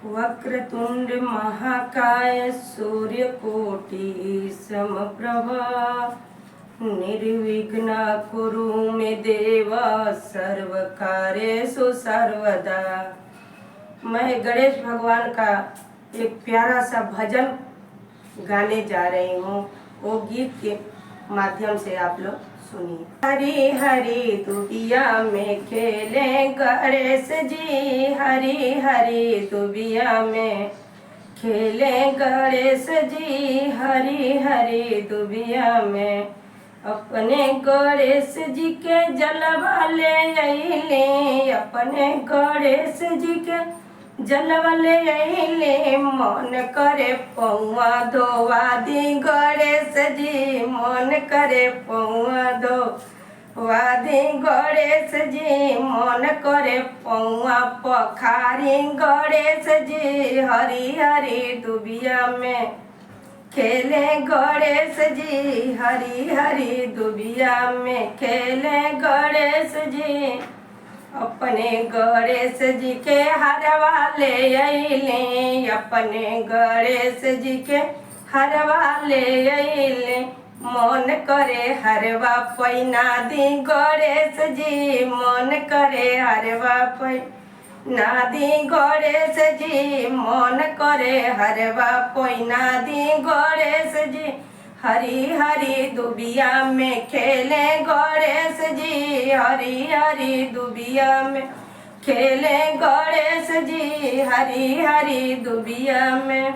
वक्रतुंड महाकाय सूर्यकोटि समप्रभा निर्विघ्न कुरु मे देव सर्वकार्येषु सर्वदा। मैं गणेश भगवान का एक प्यारा सा भजन गाने जा रही हूँ। वो गीत के माध्यम से आप लोग सुनिए। हरी हरी दुबिया में खेले गणेश जी, हरी हरी दुबिया में खेले गणेश जी, हरी हरी दुबिया में अपने गणेश जी के जलवा ले अइले, अपने गणेश जी के जलवा ले अइले। मन करे पौआ धोवा दी गणेश जी, मन करे पौआ धोवा दी गणेश जी, मन करे पौआ पखारी गणेश जी, हरी हरी दुबिया में खेले गणेश जी, हरी हरी दुबिया में खेले गणेश जी। अपने गणेश जी के हरवा ले अइले, अपने गणेश जी के हरवा ले अइले। मन करे हरवा पैना दी गणेश जी, मन करे हरवा पैना दी गणेश जी, मन करे हरवा पैना दी गणेश जी। हरी हरी दुबिया में खेले गणेश जी, हरी हरी दुबिया में खेले गणेश जी, हरी हरी दुबिया में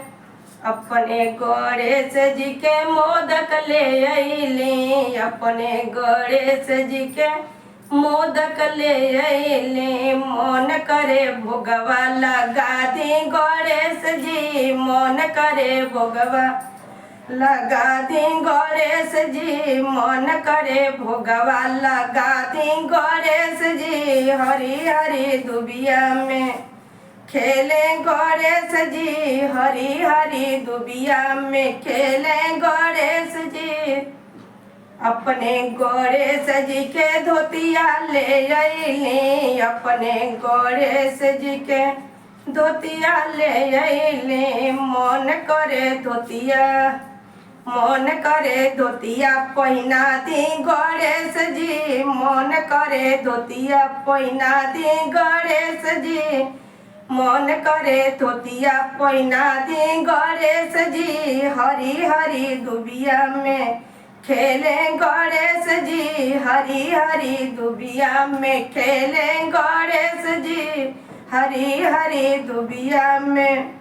अपने गणेश जी के मोदक ले अइले, अपने गणेश जी के मोदक ले अइले। मन करे भोगवा लगा दी गणेश जी, मन करे भोगवा लगा दी गणेश जी, मन करे भोगवा लगा दी गणेश जी। हरी हरी दुबिया में खेले गणेश जी, हरी हरी दुबिया में खेले गणेश जी। अपने गणेश जी के धोतिया ले अइले, अपने गणेश जी के धोतिया ले अइले। मन करे धोतिया, मन करे धोतिया पहिना दी गणेश जी, मन करे धोतिया पहिना दी गणेश जी, मन करे धोतिया पहिना दी गणेश जी। हरी हरी दुबिया में खेले गणेश जी, हरी हरी दुबिया में खेले गणेश जी, हरी हरी दुबिया में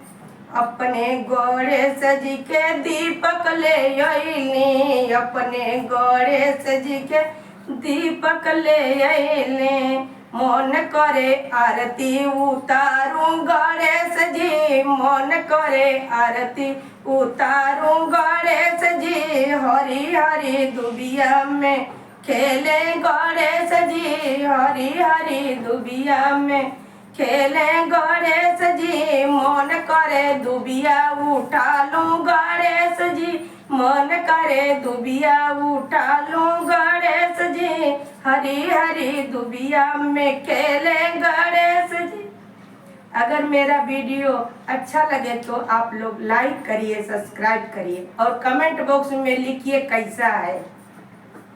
अपने गणेश जी के दीपक ले अइले, अपने गणेश जी के दीपक ले अइले। मन करे आरती उतारूं गणेश जी, मन करे आरती उतारूं गणेश जी। हरी हरी दुबिया में खेले गणेश जी, हरी हरी दुबिया में खेले गणेश जी। मन करे दुबिया उठा लूं गणेश जी, मन करे दुबिया उठा लूं गणेश जी, हरी हरी दुबिया में खेले गणेश जी। अगर मेरा वीडियो अच्छा लगे तो आप लोग लाइक करिए, सब्सक्राइब करिए और कमेंट बॉक्स में लिखिए कैसा है।